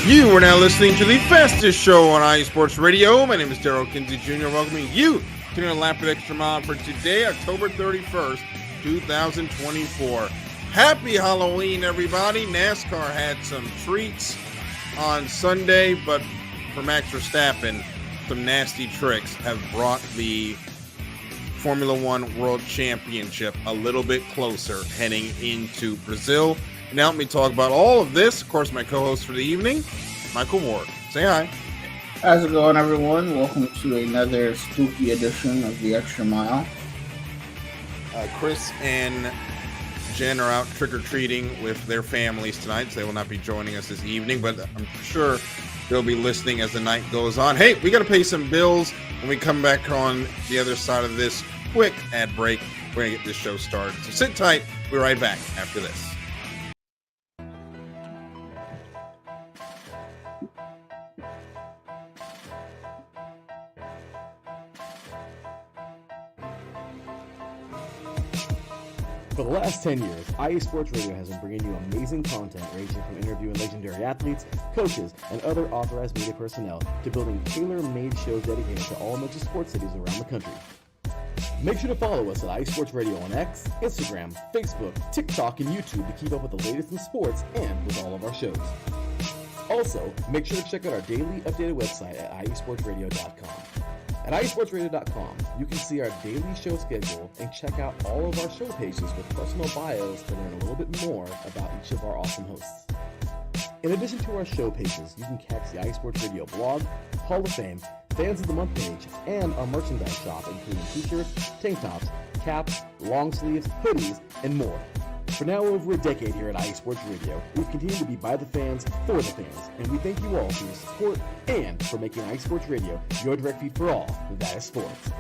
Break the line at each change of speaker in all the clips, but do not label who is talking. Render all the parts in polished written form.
You are now listening to the fastest show on iSports Radio. My name is Darryl Kinsey Jr. Welcoming you to the Lap of Extra Mile for today, October 31st, 2024. Happy Halloween, everybody. NASCAR had some treats on Sunday, but for Max Verstappen, some nasty tricks have brought the Formula One World Championship a little bit closer heading into Brazil. Now let me talk about all of this. Of course, my co-host for the evening, Michael Ward. Say hi.
How's it going, everyone? Welcome to another spooky edition of the Extra Mile.
Chris and Jenn are out trick-or-treating with their families tonight, so they will not be joining us this evening, but I'm sure they'll be listening as the night goes on. Hey, we got to pay some bills when we come back on the other side of this quick ad break. We're going to get this show started. So sit tight. We'll be right back after this.
For the last 10 years, IE Sports Radio has been bringing you amazing content ranging from interviewing legendary athletes, coaches, and other authorized media personnel to building tailor-made shows dedicated to all major sports cities around the country. Make sure to follow us at IE Sports Radio on X, Instagram, Facebook, TikTok, and YouTube to keep up with the latest in sports and with all of our shows. Also, make sure to check out our daily updated website at iesportsradio.com. At iesportsradio.com, you can see our daily show schedule and check out all of our show pages with personal bios to learn a little bit more about each of our awesome hosts. In addition to our show pages, you can catch the iSports Radio blog, Hall of Fame, Fans of the Month page, and our merchandise shop, including t-shirts, tank tops, caps, long sleeves, hoodies, and more. For now over a decade here at IE Sports Radio, we've continued to be by the fans, for the fans, and we thank you all for your support and for making IE Sports Radio your direct feed for all that is sports.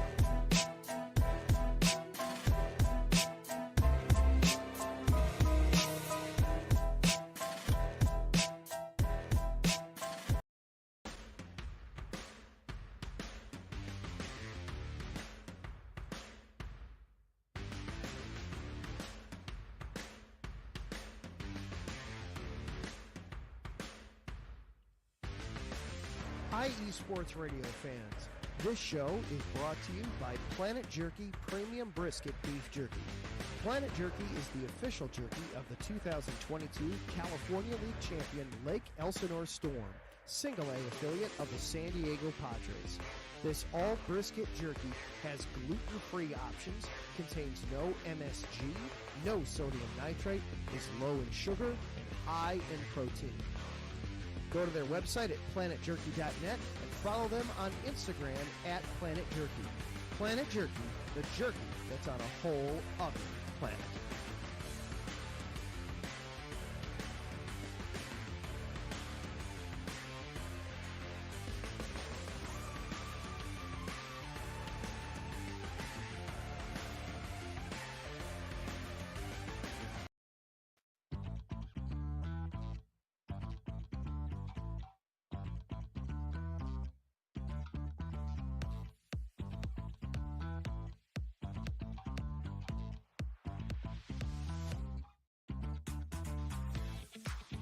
IE Sports Radio fans, this show is brought to you by Planet Jerky Premium Brisket Beef Jerky. Planet Jerky is the official jerky of the 2022 California League champion Lake Elsinore Storm, single-A affiliate of the San Diego Padres. This all-brisket jerky has gluten-free options, contains no MSG, no sodium nitrate, is low in sugar, and high in protein. Go to their website at planetjerky.net and follow them on Instagram at Planet Jerky. Planet Jerky, the jerky that's on a whole other planet.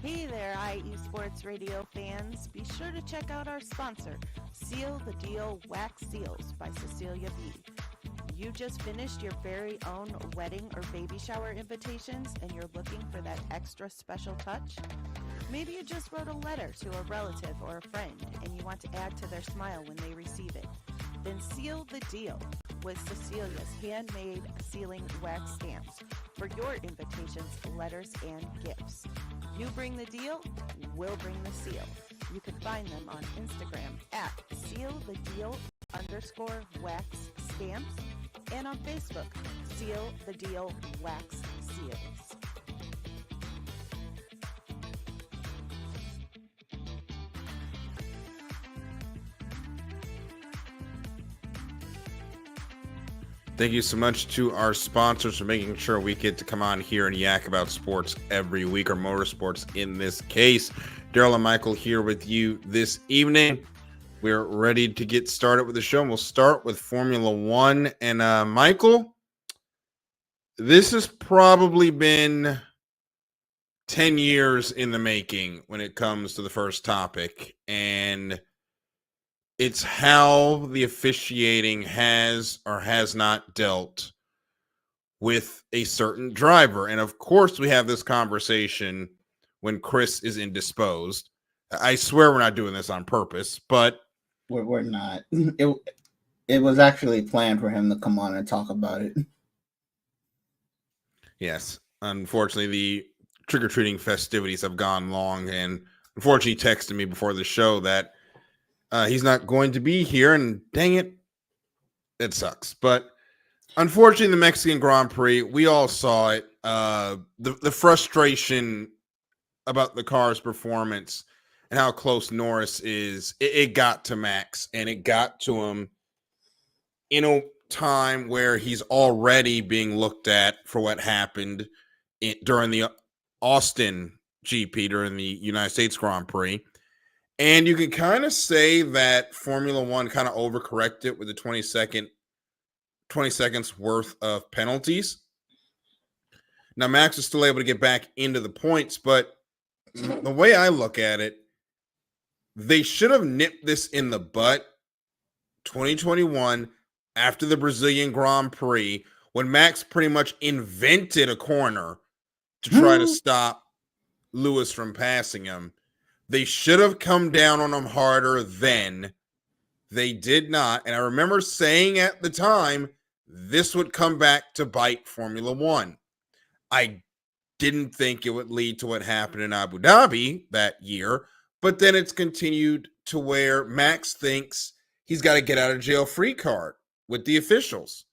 Hey there, IE Sports Radio fans. Be sure to check out our sponsor, Seal the Deal Wax Seals by Cecilia B. You just finished your very own wedding or baby shower invitations and you're looking for that extra special touch? Maybe you just wrote a letter to a relative or a friend and you want to add to their smile when they receive it. Then seal the deal with Cecilia's handmade sealing wax stamps for your invitations, letters, and gifts. You bring the deal, we'll bring the seal. You can find them on Instagram at sealthedeal_wax stamps and on Facebook, Seal the Deal Wax Seals.
Thank you so much to our sponsors for making sure we get to come on here and yak about sports every week, or motorsports in this case. Darryl and Michael here with you this evening. We're ready to get started with the show, and we'll start with Formula One. And Michael, this has probably been 10 years in the making when it comes to the first topic, and it's how the officiating has or has not dealt with a certain driver. And of course, we have this conversation when Chris is indisposed. I swear we're not doing this on purpose, but
We're not. It was actually planned for him to come on and talk about it.
yes, unfortunately, the trick-or-treating festivities have gone long, and unfortunately, he texted me before the show that he's not going to be here, and dang it, it sucks. But unfortunately, the Mexican Grand Prix, we all saw it. The frustration about the car's performance and how close Norris is, it got to Max, and it got to him in a time where he's already being looked at for what happened during the Austin GP, during the United States Grand Prix. And you can kind of say that Formula One kind of overcorrected with the 20 seconds worth of penalties. Now, Max is still able to get back into the points, but the way I look at it, they should have nipped this in the butt 2021 after the Brazilian Grand Prix, when Max pretty much invented a corner to try to stop Lewis from passing him. They should have come down on him harder then. They did not. And I remember saying at the time, this would come back to bite Formula One. I didn't think it would lead to what happened in Abu Dhabi that year, but then it's continued to where Max thinks he's got to get out of jail free card with the officials.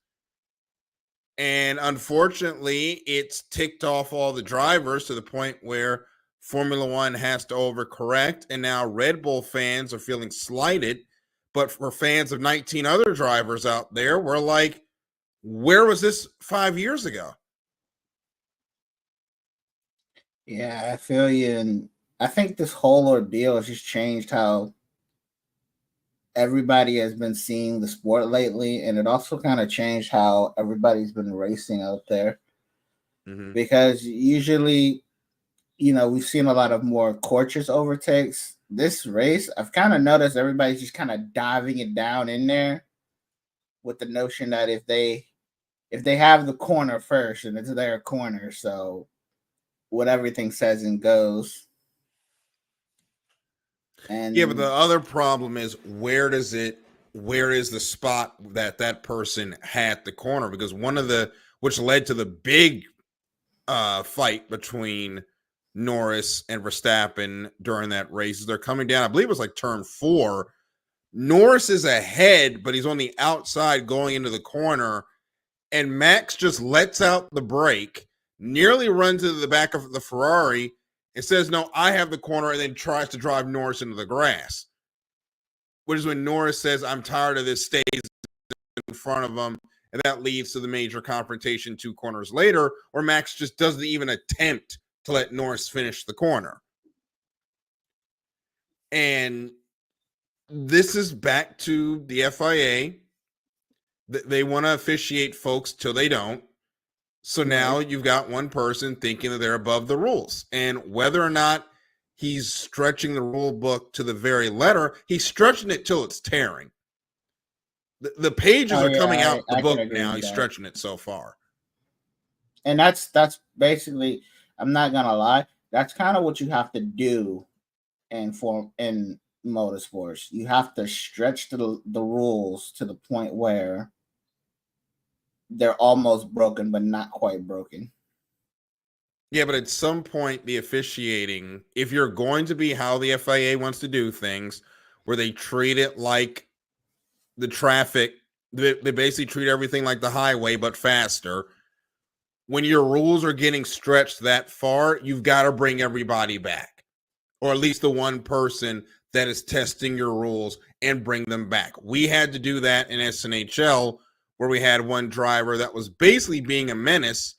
And unfortunately, it's ticked off all the drivers to the point where Formula One has to overcorrect, and now Red Bull fans are feeling slighted. But for fans of 19 other drivers out there, we're like, where was this 5 years ago?
Yeah, I feel you. And I think this whole ordeal has just changed how everybody has been seeing the sport lately. And it also kind of changed how everybody's been racing out there. Mm-hmm. Because usually, we've seen a lot of more courteous overtakes. This race, I've kind of noticed everybody's just kind of diving it down in there with the notion that if they have the corner first, and it's their corner, so what everything says and goes. And
yeah, but the other problem is where is the spot that person had the corner? Because which led to the big fight between Norris and Verstappen during that race. They're coming down, I believe it was like turn 4. Norris is ahead, but he's on the outside going into the corner, and Max just lets out the brake, nearly runs into the back of the Ferrari, and says, no, I have the corner, and then tries to drive Norris into the grass. Which is when Norris says, I'm tired of this, stays in front of him, and that leads to the major confrontation 2 corners later, where Max just doesn't even attempt to let Norris finish the corner. And this is back to the FIA. They want to officiate folks till they don't. So now you've got one person thinking that they're above the rules. And whether or not he's stretching the rule book to the very letter, he's stretching it till it's tearing. The pages are coming out the book now. He's stretching it so far.
And that's basically, I'm not going to lie, that's kind of what you have to do in motorsports. You have to stretch the rules to the point where they're almost broken, but not quite broken.
Yeah, but at some point, the officiating, if you're going to be how the FIA wants to do things, where they treat it like the traffic, they basically treat everything like the highway, but faster. When your rules are getting stretched that far, you've got to bring everybody back, or at least the one person that is testing your rules, and bring them back. We had to do that in SNHL, where we had one driver that was basically being a menace,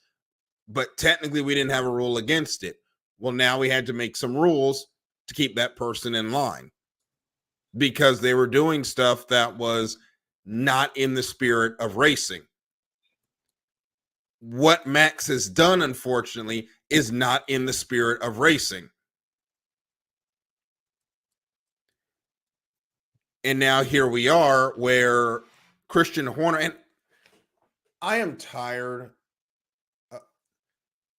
but technically we didn't have a rule against it. Well, now we had to make some rules to keep that person in line because they were doing stuff that was not in the spirit of racing. what Max has done, unfortunately, is not in the spirit of racing. And now here we are where Christian Horner, and I am tired.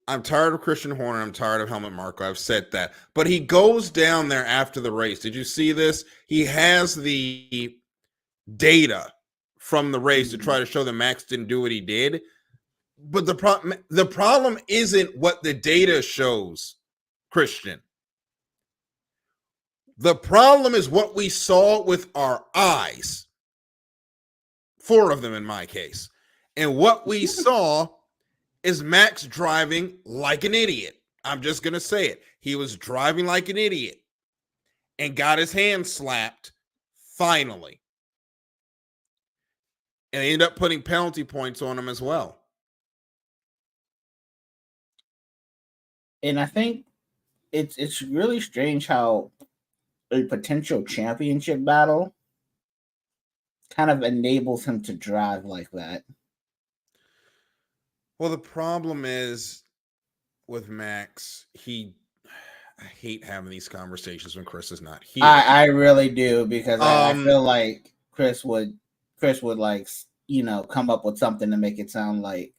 I'm tired of Christian Horner. I'm tired of Helmut Marko. I've said that. But he goes down there after the race. Did you see this? He has the data from the race to try to show that Max didn't do what he did. But the problem isn't what the data shows, Christian. The problem is what we saw with our eyes. 4 of them in my case. And what we saw is Max driving like an idiot. I'm just going to say it. He was driving like an idiot and got his hand slapped finally. And they ended up putting penalty points on him as well.
And I think it's really strange how a potential championship battle kind of enables him to drive like that.
Well, the problem is with Max, I hate having these conversations when Chris is not here.
I really do, because I feel like Chris would like, come up with something to make it sound like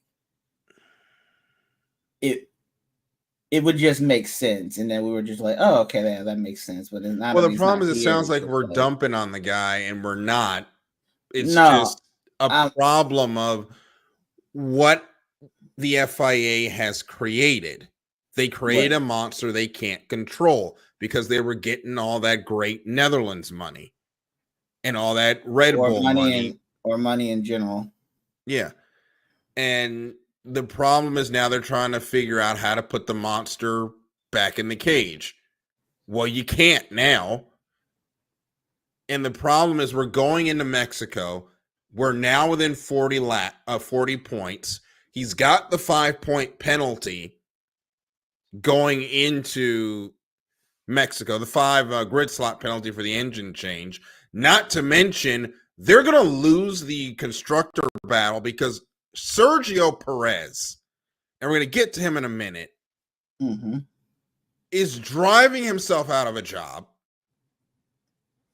it would just make sense, and then we were just like, oh, okay, that makes sense. But it's not.
Well, the problem is it sounds like we're dumping on the guy, and we're not. It's just a problem of what the FIA has created. They create a monster they can't control because they were getting all that great Netherlands money and all that Red Bull money.
Or money in general.
Yeah. And the problem is now they're trying to figure out how to put the monster back in the cage. Well, you can't now. And the problem is we're going into Mexico. We're now within 40 points. He's got the 5-point penalty going into Mexico, the 5 grid slot penalty for the engine change. Not to mention, they're going to lose the constructor battle because Sergio Perez, and we're going to get to him in a minute, is driving himself out of a job.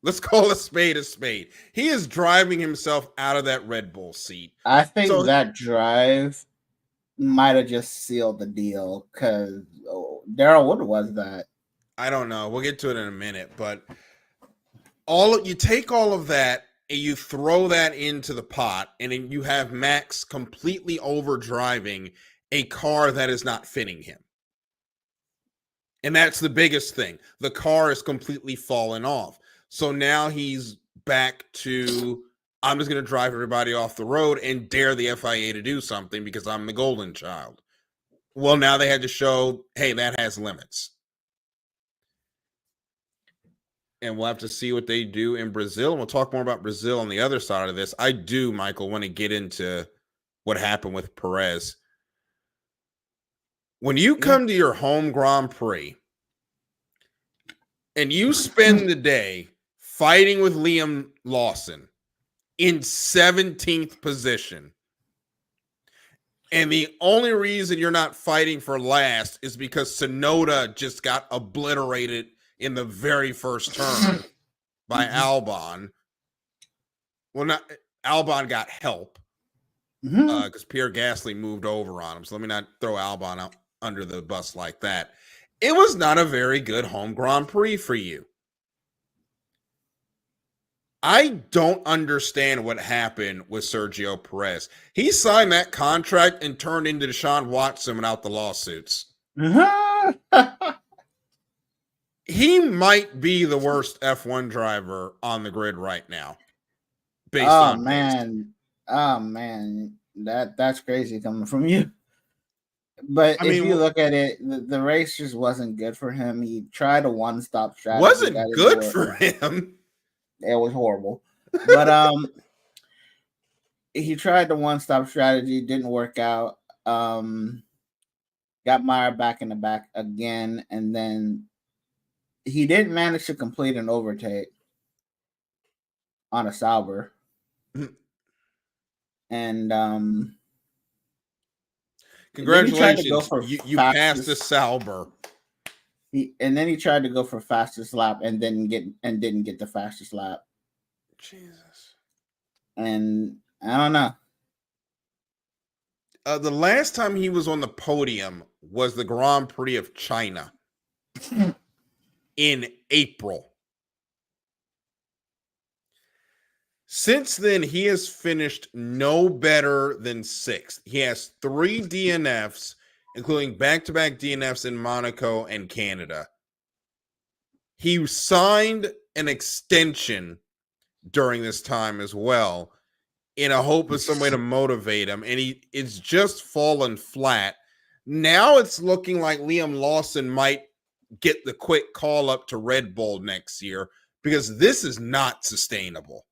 Let's call a spade a spade. He is driving himself out of that Red Bull seat.
I think that drive might have just sealed the deal, because Darryl, what was that?
I don't know. We'll get to it in a minute, but you take all of that and you throw that into the pot, and then you have Max completely overdriving a car that is not fitting him. And that's the biggest thing. The car is completely fallen off. So now he's back to, I'm just going to drive everybody off the road and dare the FIA to do something because I'm the golden child. Well, now they had to show, hey, that has limits. And we'll have to see what they do in Brazil. And we'll talk more about Brazil on the other side of this. I do, Michael, want to get into what happened with Perez. When you come to your home Grand Prix and you spend the day fighting with Liam Lawson in 17th position, and the only reason you're not fighting for last is because Tsunoda just got obliterated in the very first turn by Albon. Well, Albon got help because Pierre Gasly moved over on him. So let me not throw Albon out under the bus like that. It was not a very good home Grand Prix for you. I don't understand what happened with Sergio Perez. He signed that contract and turned into Deshaun Watson without the lawsuits. He might be the worst F1 driver on the grid right now.
Oh man, that's crazy coming from you. But if you look at it, the race just wasn't good for him. He tried a one-stop strategy.
Wasn't good for him.
It was horrible. But he tried the one-stop strategy, didn't work out. Got Meyer back in the back again, and then he didn't manage to complete an overtake on a Sauber. And
Congratulations, you passed the Sauber.
And then he tried to go for fastest lap and didn't get the fastest lap.
Jesus.
And I don't know.
The last time he was on the podium was the Grand Prix of China in April. Since then, he has finished no better than 6th. He has 3 DNFs, including back-to-back DNFs in Monaco and Canada. He signed an extension during this time as well in a hope of some way to motivate him, and it's just fallen flat. Now it's looking like Liam Lawson might get the quick call up to Red Bull next year because this is not sustainable.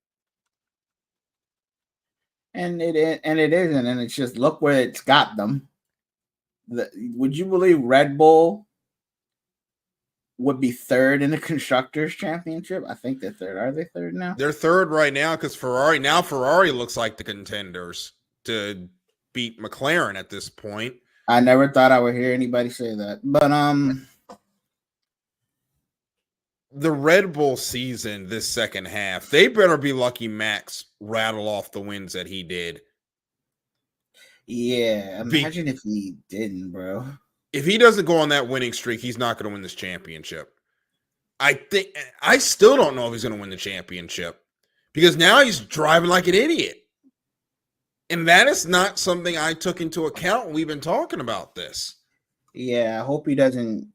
And it isn't, and it's just look where it's got them. Would you believe Red Bull would be 3rd in the Constructors' Championship? I think they're 3rd. Are they 3rd now?
They're 3rd right now because Ferrari looks like the contenders to beat McLaren at this point.
I never thought I would hear anybody say that, but
the Red Bull season this second half, they better be lucky Max rattle off the wins that he did.
Yeah, imagine if he didn't, bro.
If he doesn't go on that winning streak, he's not going to win this championship. I still don't know if he's going to win the championship because now he's driving like an idiot. And that is not something I took into account when we've been talking about this.
Yeah, I hope he doesn't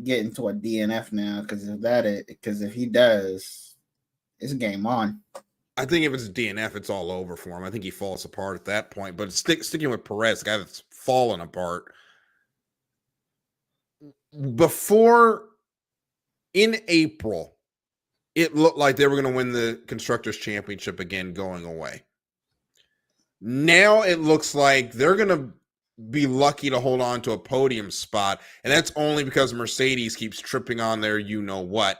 get into a DNF now because if he does, it's game on.
I think if it's a DNF, it's all over for him. I think he falls apart at that point. But sticking with Perez, the guy that's fallen apart. Before, in April, it looked like they were going to win the Constructors' Championship again going away. Now it looks like they're going to be lucky to hold on to a podium spot, and that's only because Mercedes keeps tripping on their you-know-what.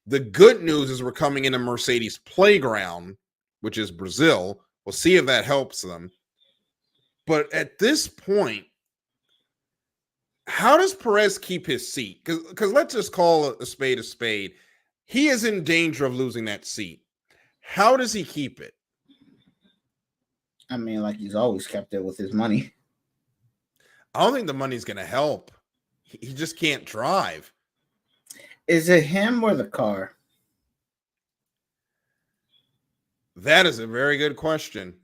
The good news is we're coming into Mercedes' playground, which is Brazil. We'll see if that helps them. But at this point, how does Perez keep his seat? Because let's just call a spade a spade. He is in danger of losing that seat. How does he keep it?
I mean, like he's always kept it with his money.
I don't think the money's going to help. He just can't drive.
Is it him or the car?
That is a very good question.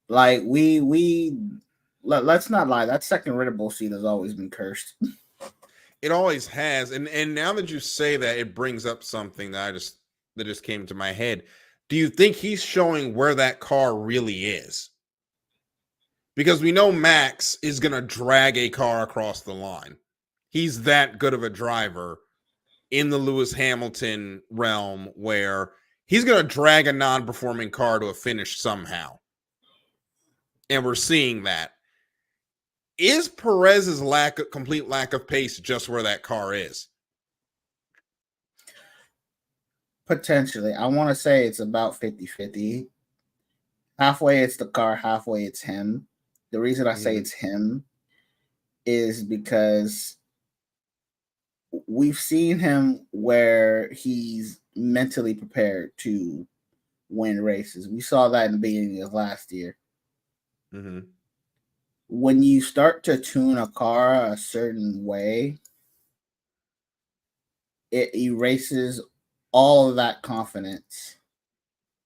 Like let's not lie. That second Red Bull seat has always been cursed.
It always has. And now that you say that, it brings up something that just came to my head. Do you think he's showing where that car really is? Because we know Max is going to drag a car across the line. He's that good of a driver in the Lewis Hamilton realm where he's going to drag a non-performing car to a finish somehow. And we're seeing that. Is Perez's complete lack of pace just where that car is?
Potentially. I want to say it's about 50-50. Halfway it's the car, halfway it's him. The reason I say it's him is because we've seen him where he's mentally prepared to win races. We saw that in the beginning of last year.
Mm-hmm.
When you start to tune a car a certain way, it erases all of that confidence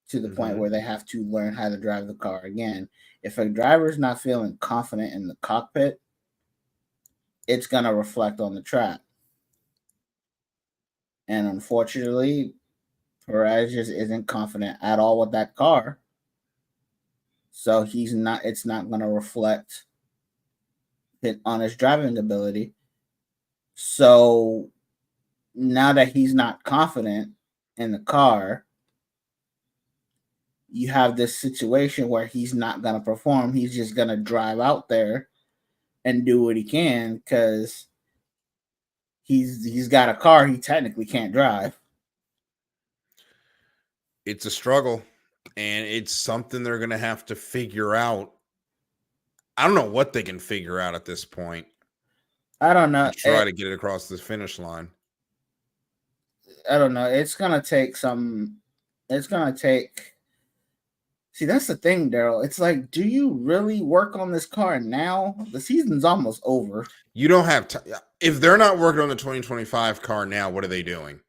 to the point where they have to learn how to drive the car again. If a driver's not feeling confident in the cockpit, it's going to reflect on the track. And unfortunately, Perez just isn't confident at all with that car. So it's not going to reflect on his driving ability. So now that he's not confident in the car, you have this situation where he's not going to perform. He's just going to drive out there and do what he can because he's got a car he technically can't drive.
It's a struggle, and it's something they're going to have to figure out I don't know what they can figure out at this point.
I don't know.
To try to get it across the finish line.
I don't know. It's gonna take some. It's gonna take. See, that's the thing, Darryl. It's like, do you really work on this car now? The season's almost over.
You don't have time. If they're not working on the 2025 car now, what are they doing?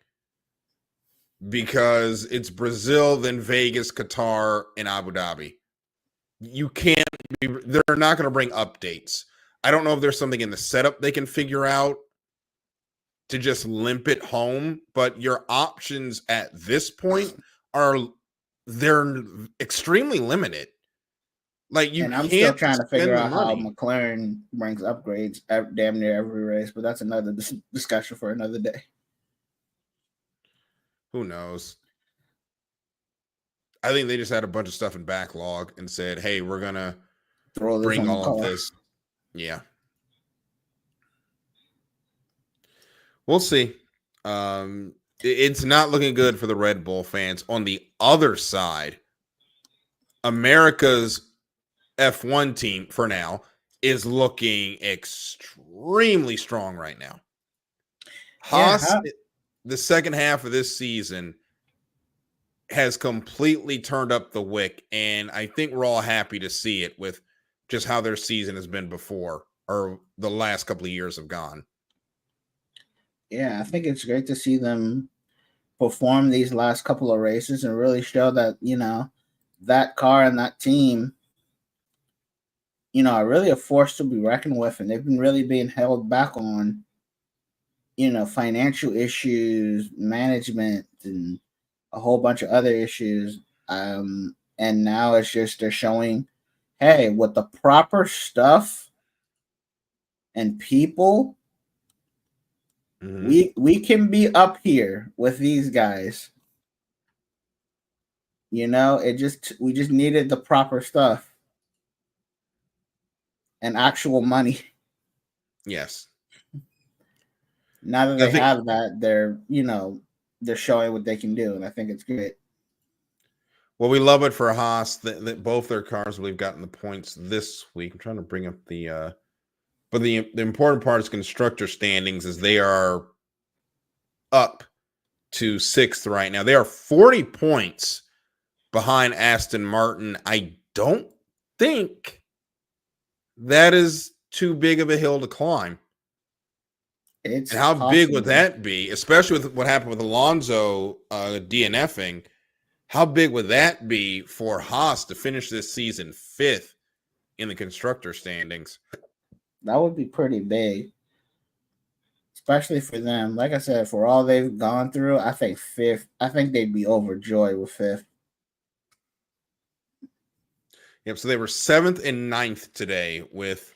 Because it's Brazil, then Vegas, Qatar, and Abu Dhabi. You can't be, they're not going to bring updates. I don't know if there's something in the setup they can figure out to just limp it home, but your options at this point they're extremely limited. Like you,
and I'm still trying to figure out how McLaren brings upgrades damn near every race, but that's another discussion for another day.
Who knows? I think they just had a bunch of stuff in backlog and said, "Hey, we're gonna bring all of this." Yeah, we'll see. It's not looking good for the Red Bull fans. On the other side, America's F1 team for now is looking extremely strong right now. Haas, the second half of this season, has completely turned up the wick, and I think we're all happy to see it with just how their season has been before, or the last couple of years have gone.
Yeah, I think it's great to see them perform these last couple of races and really show that, that car and that team, are really a force to be reckoned with, and they've been really being held back on, financial issues, management, and a whole bunch of other issues. And now it's just they're showing, hey, with the proper stuff and people, we can be up here with these guys. We just needed the proper stuff and actual money.
Yes.
Now that they have that, they're showing what they can do, and I think it's great.
Well, we love it for Haas that both their cars we've gotten the points this week. I'm trying to bring up but the important part is constructor standings, as they are up to 6th right now. They are 40 points behind Aston Martin. I don't think that is too big of a hill to climb. And how big would that be, especially with what happened with Alonso DNFing? How big would that be for Haas to finish this season 5th in the constructor standings?
That would be pretty big, especially for them. Like I said, for all they've gone through, I think 5th. I think they'd be overjoyed with 5th.
Yep. So they were 7th and 9th today with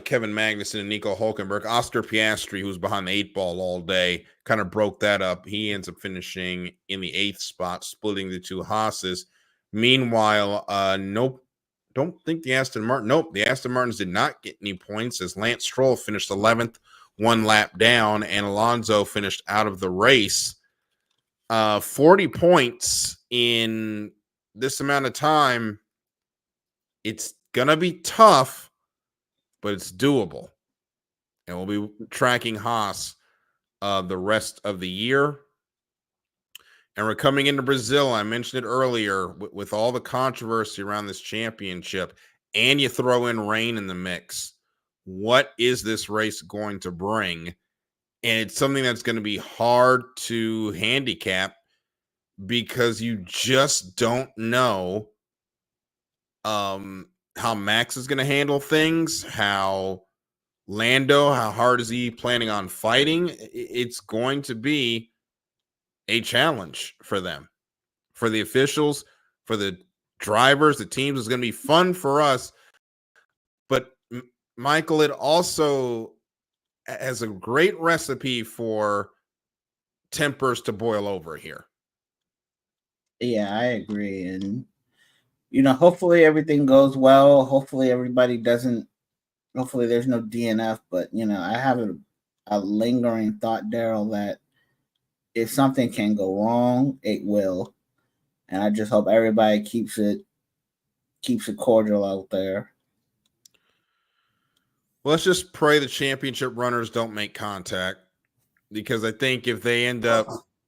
Kevin Magnussen and Nico Hulkenberg. Oscar Piastri, who's behind the 8 ball all day, kind of broke that up. He ends up finishing in the 8th spot, splitting the two Haas's. Meanwhile, don't think the Aston Martins did not get any points, as Lance Stroll finished 11th, 1 lap down, and Alonso finished out of the race. 40 points in this amount of time. It's going to be tough, but it's doable. And we'll be tracking Haas the rest of the year. And we're coming into Brazil. I mentioned it earlier with all the controversy around this championship, and you throw in rain in the mix. What is this race going to bring? And it's something that's going to be hard to handicap because you just don't know how Max is going to handle things, how hard is he planning on fighting? It's going to be a challenge for them, for the officials, for the drivers, the teams. Is going to be fun for us. But Michael, it also has a great recipe for tempers to boil over here.
Yeah, I agree. And, hopefully everything goes well. Hopefully hopefully there's no DNF. But, I have a lingering thought, Darryl, that if something can go wrong, it will. And I just hope everybody keeps it cordial out there.
Well, let's just pray the championship runners don't make contact, because I think if they end up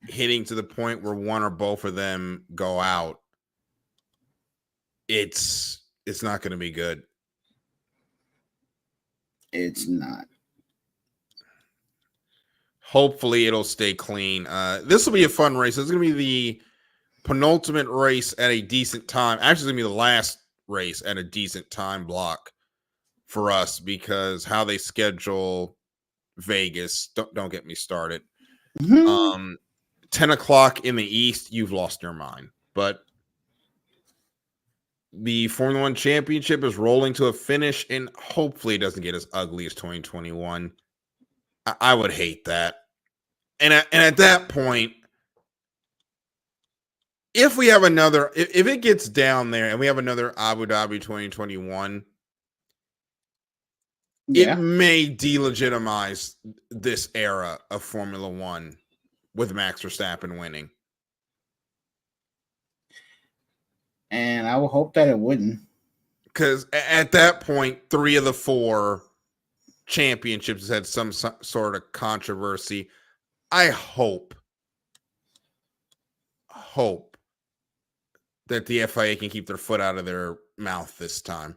hitting to the point where one or both of them go out, it's not going to be good.
It's not.
Hopefully it'll stay clean. This will be a fun race. It's going to be the penultimate race at a decent time. Actually, it's going to be the last race at a decent time block for us, because how they schedule Vegas, don't get me started. 10 o'clock in the East, you've lost your mind. But the Formula One Championship is rolling to a finish, and hopefully it doesn't get as ugly as 2021. I would hate that. And at that point, if we have another, if it gets down there and we have another Abu Dhabi 2021, it may delegitimize this era of Formula One with Max Verstappen winning.
And I would hope that it wouldn't.
Because at that point, 3 of the 4 championships had some sort of controversy. I hope that the FIA can keep their foot out of their mouth this time.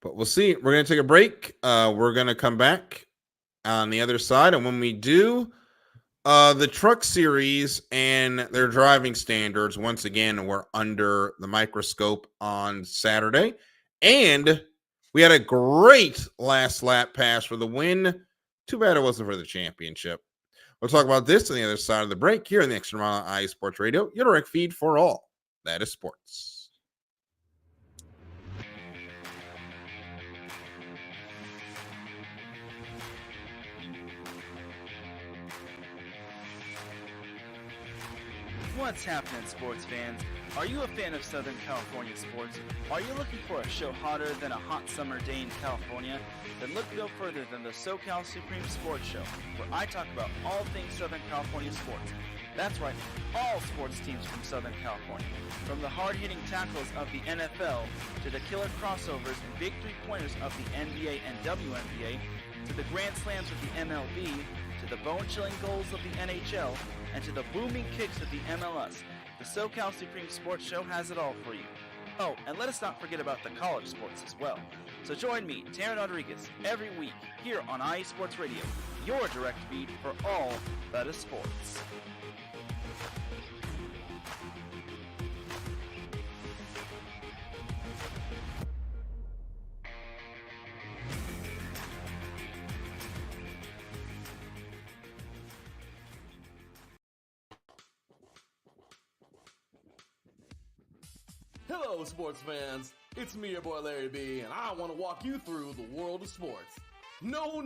But we'll see. We're going to take a break. We're going to come back on the other side. And when we do, the truck series and their driving standards, once again, were under the microscope on Saturday. And we had a great last lap pass for the win. Too bad it wasn't for the championship. We'll talk about this on the other side of the break here in the Extra Mile on IE Sports Radio, your direct feed for all that is sports.
What's happening, sports fans? Are you a fan of Southern California sports? Are you looking for a show hotter than a hot summer day in California? Then look no further than the SoCal Supreme Sports Show, where I talk about all things Southern California sports. That's right, all sports teams from Southern California. From the hard-hitting tackles of the NFL, to the killer crossovers and big three-pointers of the NBA and WNBA, to the grand slams of the MLB, to the bone-chilling goals of the NHL, and to the booming kicks of the MLS, the SoCal Supreme Sports Show has it all for you. Oh, and let us not forget about the college sports as well. So join me, Taryn Rodriguez, every week here on IE Sports Radio, your direct feed for all that is sports.
Hello, sports fans. It's me, your boy Larry B, and I want to walk you through the world of sports. No,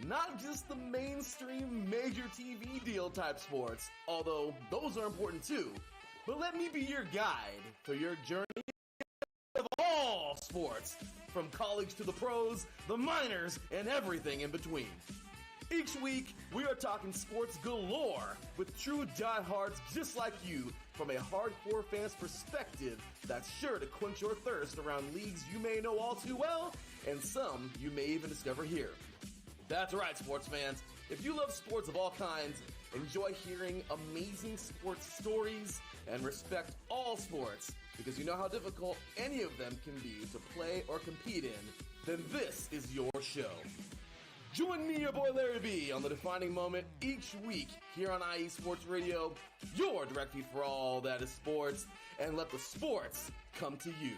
not just the mainstream major TV deal type sports, although those are important too. But let me be your guide through your journey of all sports, from college to the pros, the minors, and everything in between. Each week, we are talking sports galore with true diehards just like you from a hardcore fan's perspective that's sure to quench your thirst around leagues you may know all too well and some you may even discover here. That's right, sports fans. If you love sports of all kinds, enjoy hearing amazing sports stories, and respect all sports because you know how difficult any of them can be to play or compete in, then this is your show. Join me, your boy Larry B, on the defining moment each week here on IE Sports Radio, your direct feed for all that is sports, and let the sports come to you.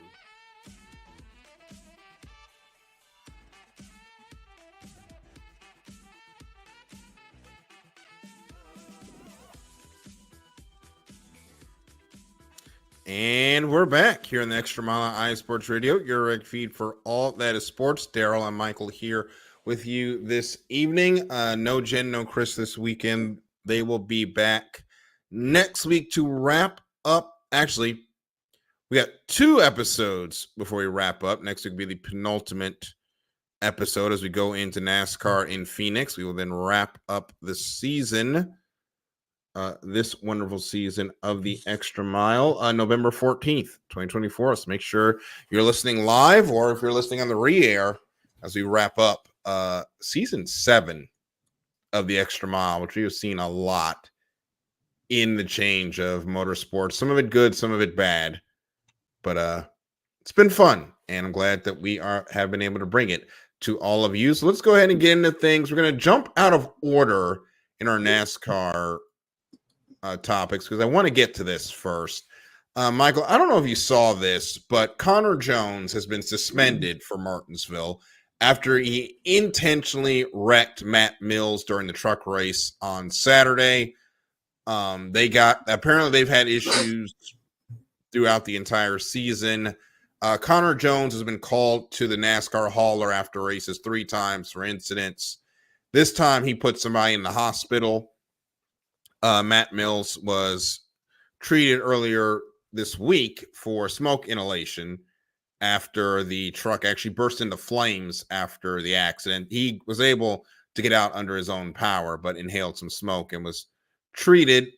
And we're back here in the Extra Mile on IE Sports Radio, your direct feed for all that is sports. Darryl and Michael here with you this evening. No Jenn, no Chris this weekend. They will be back next week to wrap up. Actually, we got 2 episodes before we wrap up. Next week will be the penultimate episode as we go into NASCAR in Phoenix. We will then wrap up the season this wonderful season of the Extra Mile, November 14th, 2024. So make sure you're listening live, or if you're listening on the re-air as we wrap up season 7 of the Extra Mile, which we have seen a lot in the change of motorsports. Some of it good, some of it bad. But it's been fun, and I'm glad that we have been able to bring it to all of you. So let's go ahead and get into things. We're going to jump out of order in our NASCAR topics because I want to get to this first. Michael, I don't know if you saw this, but Connor Jones has been suspended for Martinsville after he intentionally wrecked Matt Mills during the truck race on Saturday. Apparently they've had issues throughout the entire season. Connor Jones has been called to the NASCAR hauler after races 3 times for incidents. This time he put somebody in the hospital. Matt Mills was treated earlier this week for smoke inhalation after the truck actually burst into flames after the accident. He was able to get out under his own power, but inhaled some smoke and was treated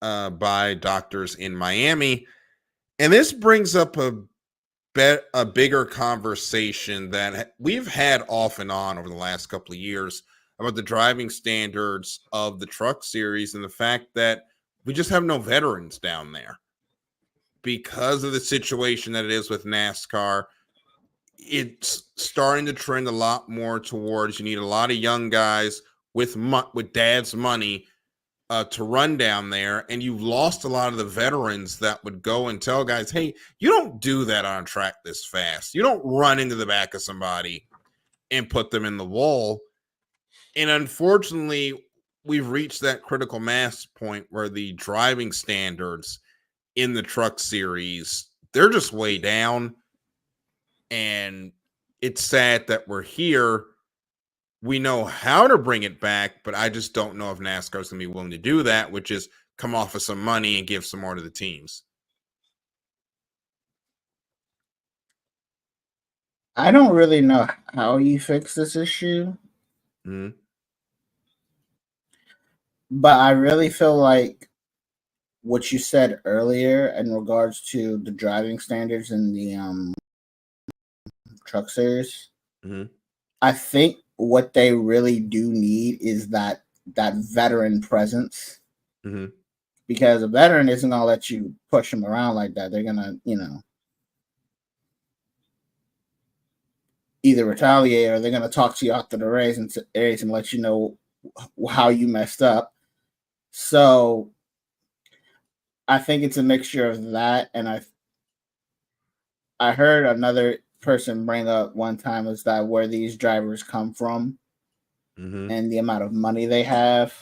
by doctors in Miami. And this brings up a bigger conversation that we've had off and on over the last couple of years about the driving standards of the truck series and the fact that we just have no veterans down there because of the situation that it is with NASCAR. It's starting to trend a lot more towards you need a lot of young guys with dad's money to run down there, and you've lost a lot of the veterans that would go and tell guys, hey, you don't do that on a track this fast. You don't run into the back of somebody and put them in the wall. And unfortunately, we've reached that critical mass point where the driving standards in the truck series, they're just way down. And it's sad that we're here. We know how to bring it back, but I just don't know if NASCAR is going to be willing to do that, which is come off of some money and give some more to the teams.
I don't really know how you fix this issue.
Mm-hmm.
But I really feel like what you said earlier in regards to the driving standards in the truck series, I think what they really do need is that veteran presence. Because a veteran isn't going to let you push them around like that. They're going to, either retaliate or they're going to talk to you after the race and let you know how you messed up. So I think it's a mixture of that. And I heard another person bring up one time is that where these drivers come from and the amount of money they have.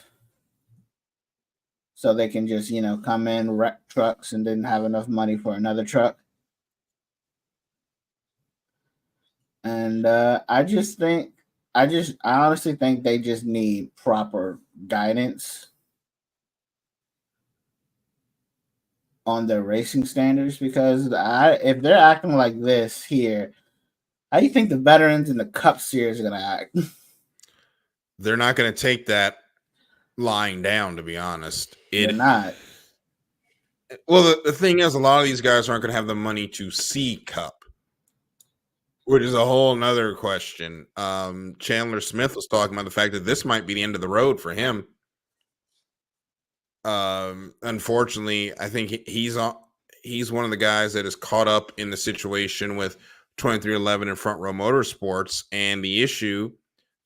So they can just, come in, wreck trucks and didn't have enough money for another truck. And I honestly think they just need proper guidance on their racing standards, because if they're acting like this here, how do you think the veterans in the Cup Series are going to act?
They're not going to take that lying down, to be honest.
They're not.
Well, the thing is, a lot of these guys aren't going to have the money to see Cup, which is a whole nother question. Chandler Smith was talking about the fact that this might be the end of the road for him. Unfortunately, I think he's one of the guys that is caught up in the situation with 2311 and Front Row Motorsports, and the issue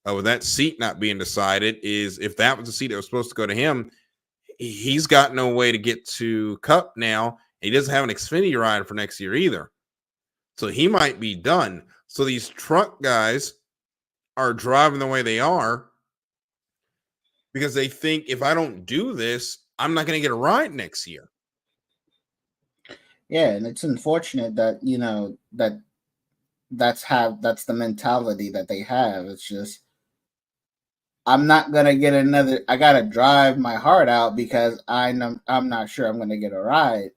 with that seat not being decided is if that was the seat that was supposed to go to him, he's got no way to get to Cup now. He doesn't have an Xfinity ride for next year either, so he might be done. So these truck guys are driving the way they are because they think if I don't do this, I'm not going to get a ride next year.
Yeah, and it's unfortunate that that's the mentality that they have. It's just, I'm not gonna get another. I gotta drive my heart out because I'm not sure I'm gonna get a ride.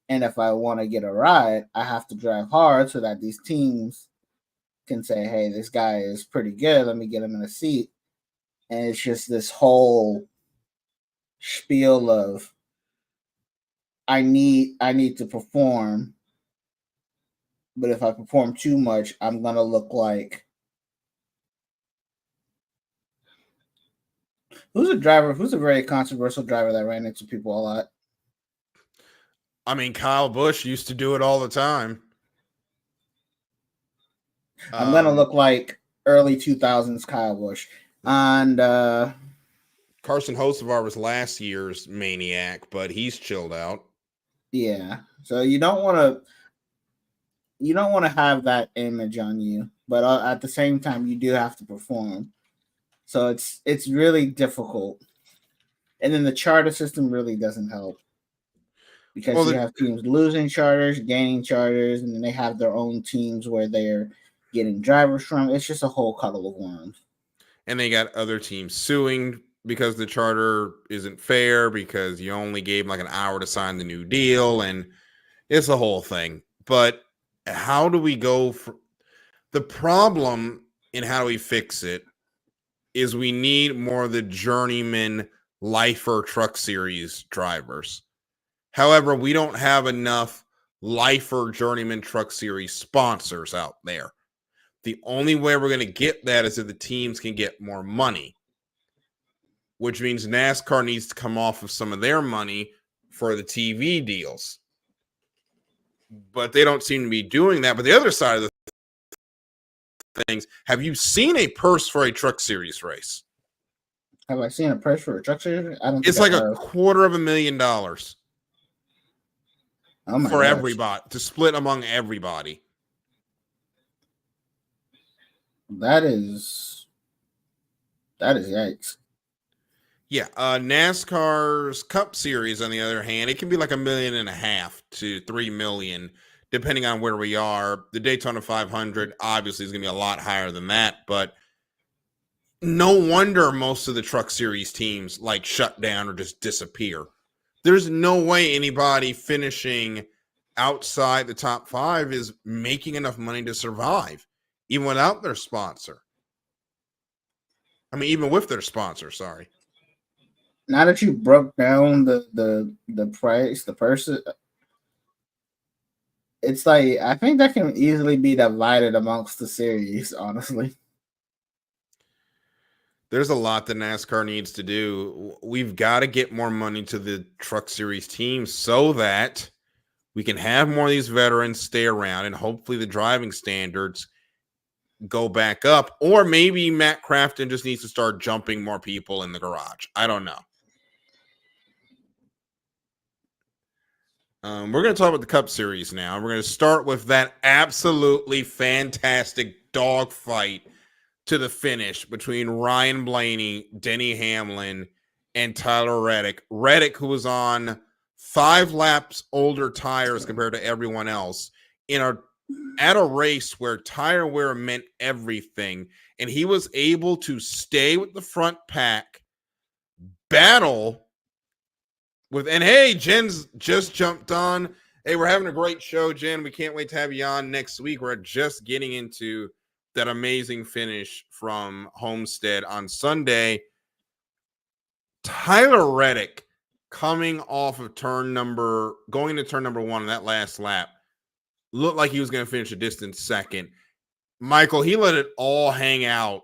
And if I want to get a ride, I have to drive hard so that these teams can say, "Hey, this guy is pretty good. Let me get him in a seat." And it's just this whole spiel of I need to perform, but if I perform too much, I'm gonna look like who's a very controversial driver that ran into people a lot.
I mean, Kyle Busch used to do it all the time.
I'm gonna look like early 2000s Kyle Busch. And
Carson Hocevar was last year's maniac, but he's chilled out.
Yeah. So you don't want to have that image on you, but at the same time you do have to perform. So it's really difficult. And then the charter system really doesn't help. Because you have teams losing charters, gaining charters, and then they have their own teams where they're getting drivers from. It's just a whole cuddle of worms.
And they got other teams suing because the charter isn't fair because you only gave them like an hour to sign the new deal, and it's a whole thing. But how do we go for the problem and how do we fix it is we need more of the journeyman lifer truck series drivers. However, we don't have enough lifer journeyman truck series sponsors out there. The only way we're going to get that is if the teams can get more money, which means NASCAR needs to come off of some of their money for the TV deals. But they don't seem to be doing that. But the other side of the things, have you seen a purse for a truck series race?
Have I seen a purse for a truck series? I don't.
It's like $250,000 for everybody to split among everybody.
That is yikes.
Yeah, NASCAR's Cup Series, on the other hand, it can be like $1.5 million to $3 million, depending on where we are. The Daytona 500 obviously is going to be a lot higher than that, but no wonder most of the Truck Series teams like shut down or just disappear. There's no way anybody finishing outside the top 5 is making enough money to survive, even without their sponsor. I mean, even with their sponsor, sorry.
Now that you broke down the price, the person, it's like I think that can easily be divided amongst the series, honestly.
There's a lot that NASCAR needs to do. We've got to get more money to the Truck Series teams so that we can have more of these veterans stay around and hopefully the driving standards go back up. Or maybe Matt Crafton just needs to start jumping more people in the garage. I don't know. We're going to talk about the Cup Series now. We're going to start with that absolutely fantastic dogfight to the finish between Ryan Blaney, Denny Hamlin, and Tyler Reddick. Reddick, who was on 5 laps older tires compared to everyone else, at a race where tire wear meant everything, and he was able to stay with the front pack, battle with, and hey, Jen's just jumped on. Hey, we're having a great show, Jen. We can't wait to have you on next week. We're just getting into that amazing finish from Homestead on Sunday. Tyler Reddick coming off of going to turn number 1 in that last lap, looked like he was going to finish a distant second. Michael, he let it all hang out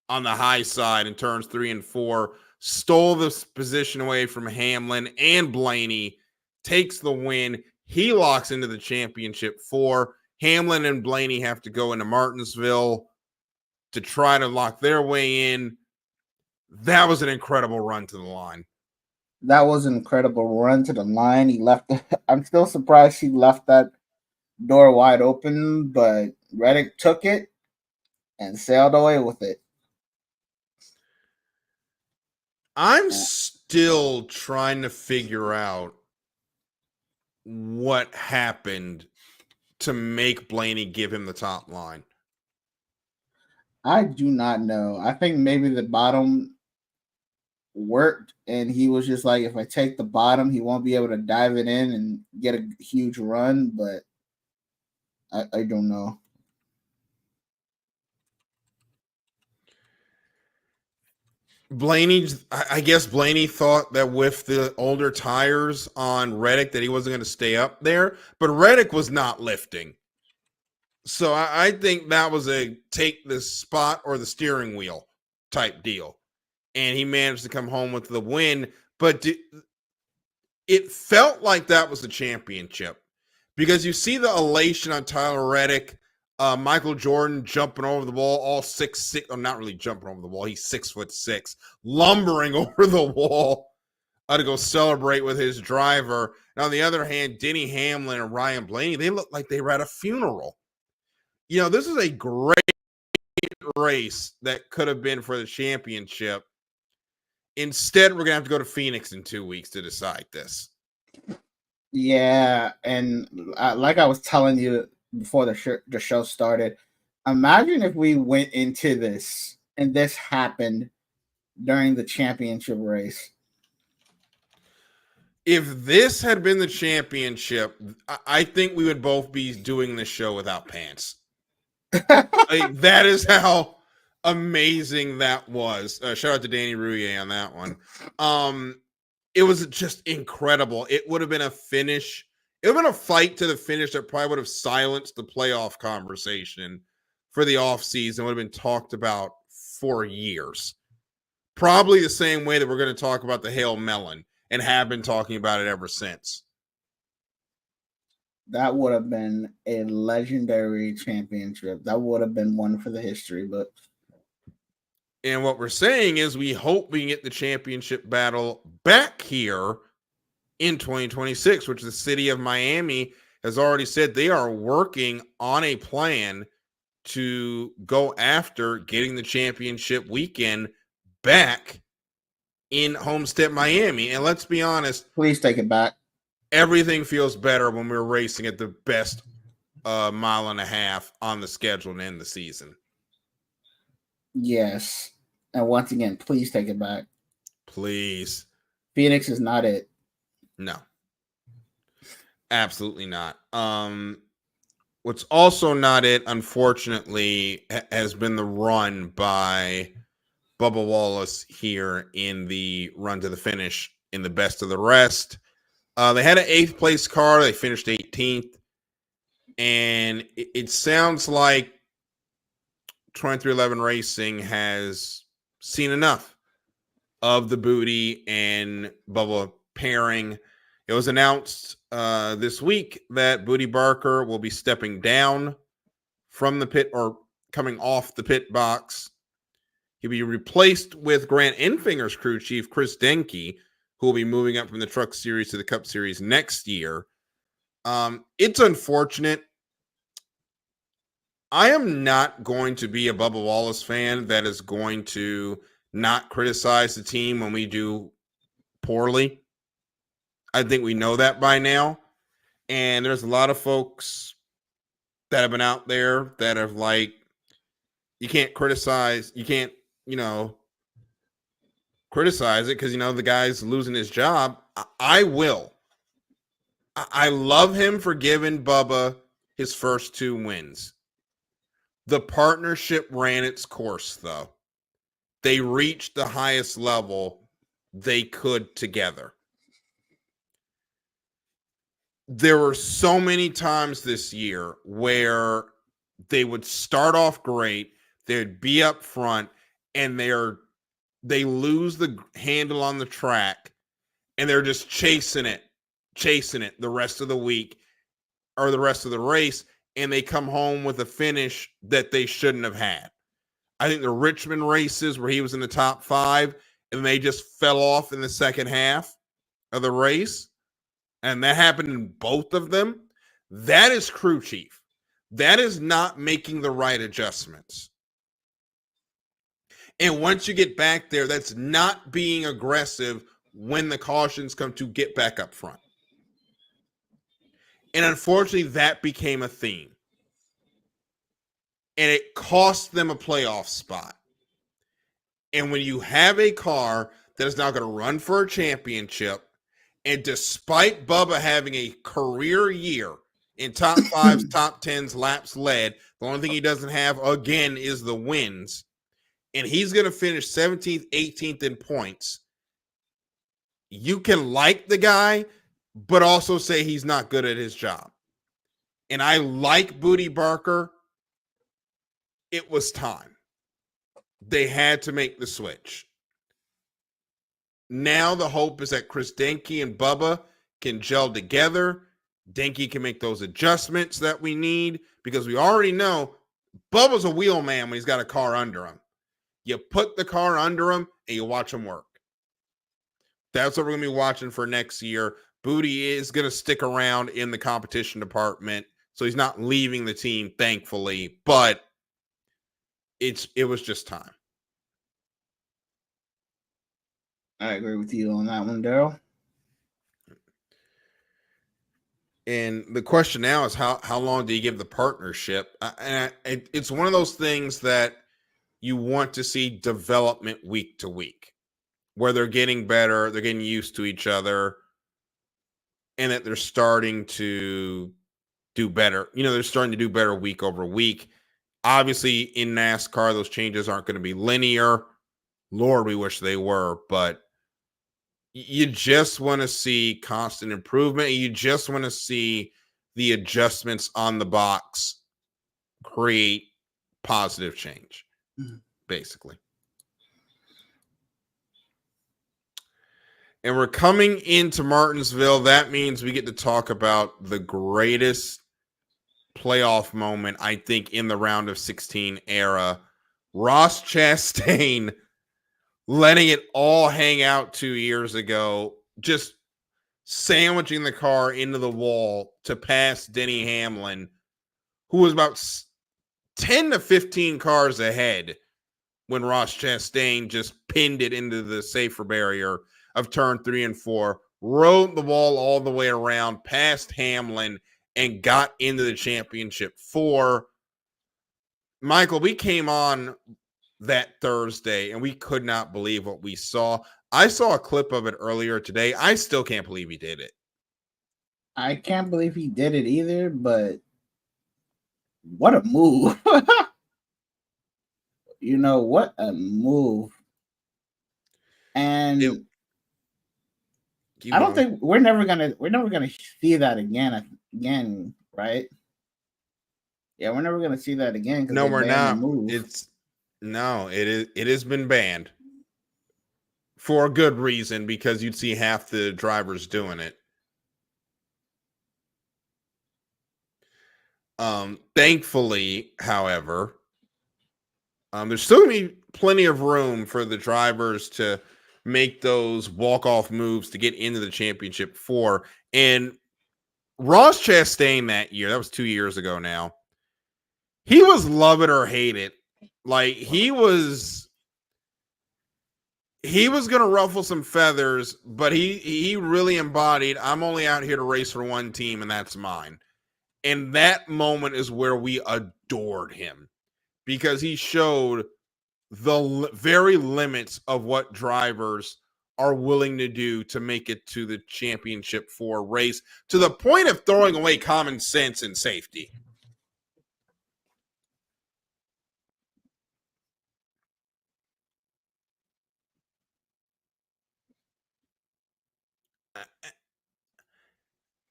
on the high side in turns 3 and 4, stole this position away from Hamlin and Blaney, takes the win. He locks into the championship 4. Hamlin and Blaney have to go into Martinsville to try to lock their way in. That was an incredible run to the line.
That was an incredible run to the line. He left. I'm still surprised he left that door wide open, but Reddick took it and sailed away with it.
I'm still trying to figure out what happened to make Blaney give him the top line.
I do not know. I think maybe the bottom worked, and he was just like, if I take the bottom, he won't be able to dive it in and get a huge run, but I don't know.
I guess Blaney thought that with the older tires on Reddick that he wasn't going to stay up there, but Reddick was not lifting. So I think that was a take the spot or the steering wheel type deal. And he managed to come home with the win, but it felt like that was the championship because you see the elation on Tyler Reddick, Michael Jordan jumping over the wall, all 6'6", or not really jumping over the wall. He's 6'6", lumbering over the wall to go celebrate with his driver. And on the other hand, Denny Hamlin and Ryan Blaney, they look like they were at a funeral. You know, this is a great race that could have been for the championship. Instead, we're going to have to go to Phoenix in 2 weeks to decide this.
Yeah, and like I was telling you before the show started, imagine if we went into this and this happened during the championship race.
If this had been the championship, I think we would both be doing this show without pants. Like, that is how amazing that was. Shout out to Danny Rouillet on that one. It was just incredible. It would have been a finish. It would have been a fight to the finish that probably would have silenced the playoff conversation for the offseason. Would have been talked about for years. Probably the same way that we're going to talk about the Hail Melon and have been talking about it ever since.
That would have been a legendary championship. That would have been one for the history books.
And what we're saying is we hope we can get the championship battle back here in 2026, which the city of Miami has already said they are working on a plan to go after getting the championship weekend back in Homestead, Miami. And let's be honest.
Please take it back.
Everything feels better when we're racing at the best mile and a half on the schedule to end the season.
Yes. And once again, please take it back.
Please.
Phoenix is not it.
No. Absolutely not. What's also not it, unfortunately, has been the run by Bubba Wallace here in the run to the finish in the best of the rest. They had an 8th place car. They finished 18th. And it sounds like 2311 Racing has seen enough of the Booty and Bubba pairing. It was announced this week that Booty Barker will be stepping down from the pit or coming off the pit box. He'll be replaced with Grant Enfinger's crew chief, Chris Denke, who will be moving up from the Truck Series to the Cup Series next year. It's unfortunate. I am not going to be a Bubba Wallace fan that is going to not criticize the team when we do poorly. I think we know that by now. And there's a lot of folks that have been out there that have you can't criticize, criticize it because, the guy's losing his job. I will. I love him for giving Bubba his first 2 wins. The partnership ran its course, though. They reached the highest level they could together. There were so many times this year where they would start off great, they'd be up front, and they lose the handle on the track, and they're just chasing it the rest of the week or the rest of the race, and they come home with a finish that they shouldn't have had. I think the Richmond races where he was in the top 5 and they just fell off in the second half of the race, and that happened in both of them. That is crew chief. That is not making the right adjustments. And once you get back there, that's not being aggressive when the cautions come to get back up front. And unfortunately, that became a theme. And it cost them a playoff spot. And when you have a car that is now going to run for a championship, and despite Bubba having a career year in top 5s, top 10s, laps led, the only thing he doesn't have, again, is the wins. and he's going to finish 17th, 18th in points, you can like the guy, but also say he's not good at his job. And I like Booty Barker. It was time. They had to make the switch. Now the hope is that Chris Denke and Bubba can gel together. Denke can make those adjustments that we need, because we already know Bubba's a wheel man when he's got a car under him. You put the car under him and you watch him work. That's what we're going to be watching for next year. Booty is going to stick around in the competition department, so he's not leaving the team, thankfully, but it was just time.
I agree with you on that one, Darryl.
And the question now is how long do you give the partnership? It's one of those things that you want to see development week to week, where they're getting better, they're getting used to each other, and that they're starting to do better. They're starting to do better week over week. Obviously, in NASCAR, those changes aren't going to be linear. Lord, we wish they were, but you just want to see constant improvement. You just want to see the adjustments on the box create positive change, basically. And we're coming into Martinsville. That means we get to talk about the greatest playoff moment, I think, in the round of 16 era. Ross Chastain letting it all hang out 2 years ago, just sandwiching the car into the wall to pass Denny Hamlin, who was about 10 to 15 cars ahead when Ross Chastain just pinned it into the safer barrier of turn 3 and 4, rode the wall all the way around, past Hamlin, and got into the championship 4. Michael, we came on that Thursday and we could not believe what we saw. I saw a clip of it earlier today. I still can't believe he did it.
I can't believe he did it either, but what a move. What a move. And I don't think we're never gonna see that again, right? Yeah, we're never gonna see that again.
No, we're not. It has been banned for a good reason, because you'd see half the drivers doing it. Thankfully, however, there's still gonna be plenty of room for the drivers to make those walk-off moves to get into the championship 4. And Ross Chastain that year, that was 2 years ago now, he was love it or hate it. Like, he was going to ruffle some feathers, but he really embodied, I'm only out here to race for one team, and that's mine. And that moment is where we adored him, because he showed the very limits of what drivers are willing to do to make it to the championship 4 race, to the point of throwing away common sense and safety.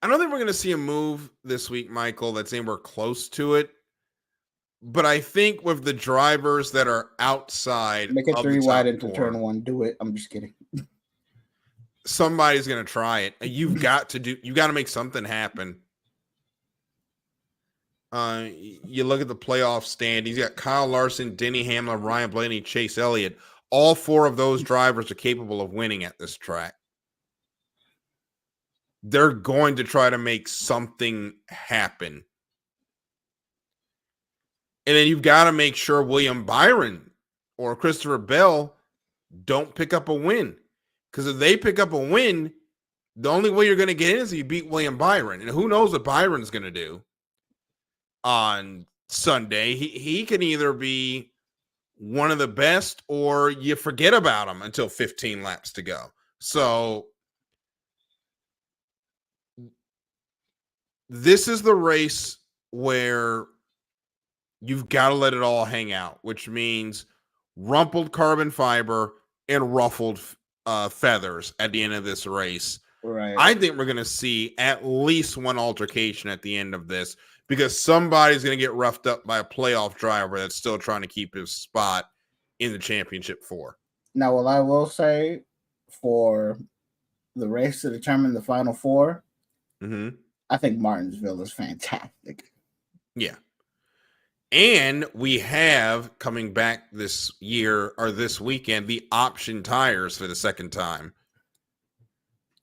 I don't think we're going to see a move this week, Michael, that's anywhere close to it. But I think with the drivers that are outside,
make it 3 wide into turn 1. Do it. I'm just kidding.
Somebody's going to try it. You got to make something happen. You look at the playoff standings. You got Kyle Larson, Denny Hamlin, Ryan Blaney, Chase Elliott. All 4 of those drivers are capable of winning at this track. They're going to try to make something happen. And then you've got to make sure William Byron or Christopher Bell don't pick up a win. Because if they pick up a win, the only way you're going to get in is if you beat William Byron. And who knows what Byron's going to do on Sunday. He can either be one of the best, or you forget about him until 15 laps to go. So this is the race where you've got to let it all hang out, which means rumpled carbon fiber and ruffled feathers at the end of this race.
Right.
I think we're going to see at least one altercation at the end of this because somebody's going to get roughed up by a playoff driver that's still trying to keep his spot in the championship 4.
Now, what I will say for the race to determine the final 4, I think Martinsville is fantastic.
Yeah. And we have coming back this year or this weekend the option tires for the second time.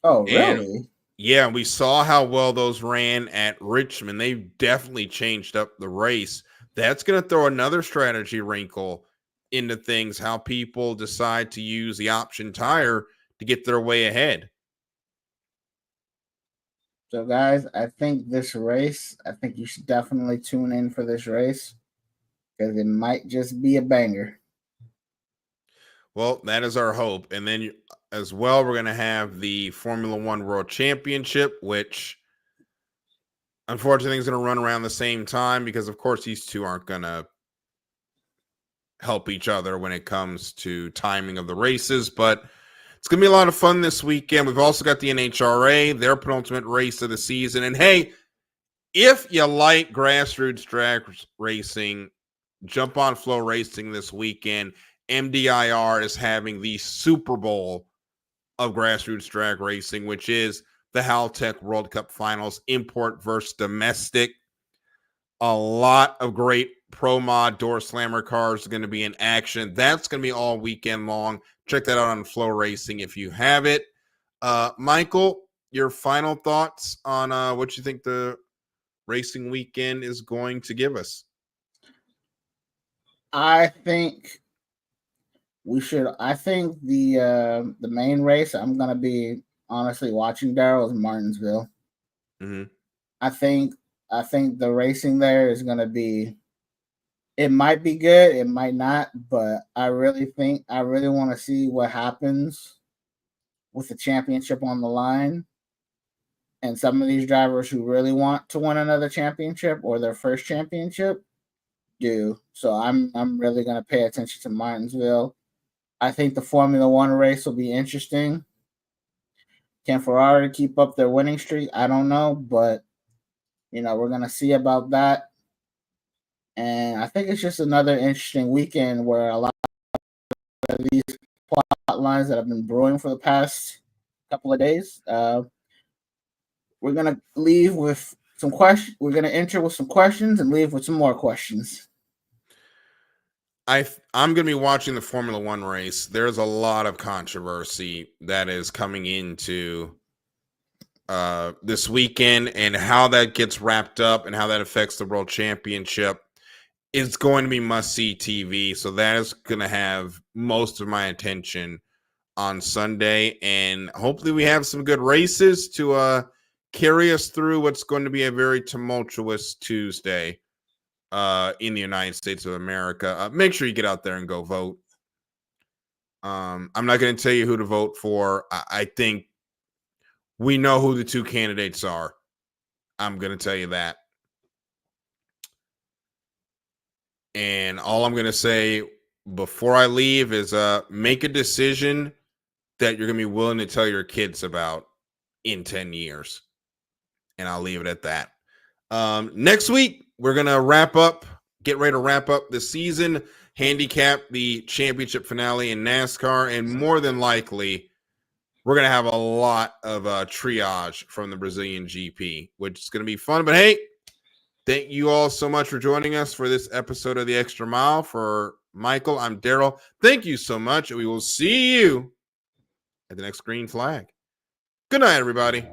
Oh, really?
And yeah, we saw how well those ran at Richmond. They definitely changed up the race. That's going to throw another strategy wrinkle into things, how people decide to use the option tire to get their way ahead.
So, guys, I think you should definitely tune in for this race because it might just be a banger.
Well, that is our hope. And then as well, we're going to have the Formula One World Championship, which unfortunately is going to run around the same time because, of course, these two aren't going to help each other when it comes to timing of the races. But it's going to be a lot of fun this weekend. We've also got the NHRA, their penultimate race of the season. And, hey, if you like grassroots drag racing, jump on Flow Racing this weekend. MDIR is having the Super Bowl of grassroots drag racing, which is the Haltech World Cup Finals, import versus domestic. A lot of great Pro Mod door slammer cars are going to be in action. That's going to be all weekend long. Check that out on Flow Racing if you have it. Michael, your final thoughts on what you think the racing weekend is going to give us?
I think the main race I'm gonna be honestly watching, Darryl, is Martinsville. I think the racing there is gonna be, it might be good, it might not, but I really want to see what happens with the championship on the line. And some of these drivers who really want to win another championship or their first championship do. So I'm really going to pay attention to Martinsville. I think the Formula One race will be interesting. Can Ferrari keep up their winning streak? I don't know, but we're going to see about that. And I think it's just another interesting weekend where a lot of these plot lines that have been brewing for the past couple of days, we're going to leave with some questions. We're going to enter with some questions and leave with some more questions.
I'm going to be watching the Formula One race. There's a lot of controversy that is coming into this weekend, and how that gets wrapped up and how that affects the World Championship. It's going to be must-see TV, so that is going to have most of my attention on Sunday, and hopefully we have some good races to carry us through what's going to be a very tumultuous Tuesday in the United States of America. Make sure you get out there and go vote. I'm not going to tell you who to vote for. I think we know who the two candidates are. I'm going to tell you that. And all I'm going to say before I leave is make a decision that you're going to be willing to tell your kids about in 10 years. And I'll leave it at that. Next week, we're going to get ready to wrap up the season, handicap the championship finale in NASCAR, and more than likely, we're going to have a lot of triage from the Brazilian GP, which is going to be fun. But hey, thank you all so much for joining us for this episode of The Extra Mile. For Michael, I'm Darryl. Thank you so much, and we will see you at the next green flag. Good night, everybody.